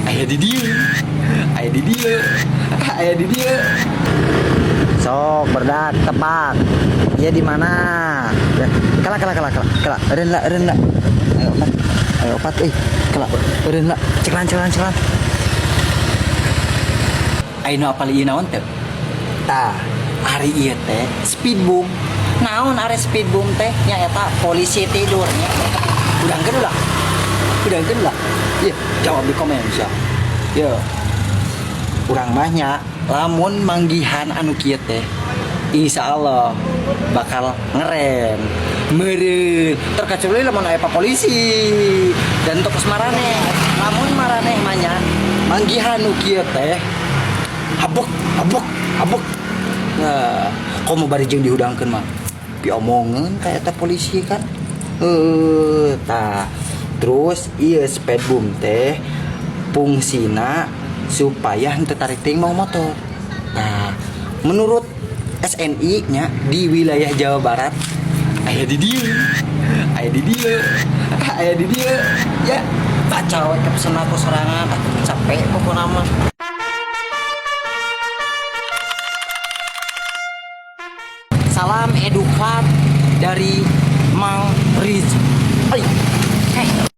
Aya di dia. Aya di dia. Aya di dia. Sok berdak tebak. Dia di mana? Ya, kalah. Renlah. Ayo opat kalah. Renlah. Ceklan. Aino apal ieu naon teh? Tah, ari ieu teh speed boom. Naon ari speed boom teh? Nya eta polisi tidurnya. Udangkeun lah. Ieu jawab di komen sia. Ye. Urang mah nya lamun manggihan anu kieu teh insya Allah bakal ngerem meureun terkecuali lamun aya polisi dan untuk marane lamun marane mah nya manggihan nu kieu teh habuk. Nah, komo bari jeung dihudangkeun mah diomongeun ka eta polisi kan. Tah. Terus ieu speed boom teh fungsina supaya henteu tarik teuing mau motor. Nah, menurut SNI nya di wilayah Jawa Barat aya di dieu. Ya, baca we ke aku sorangan capek pokona mah. Salam edukat dari Mang Riz.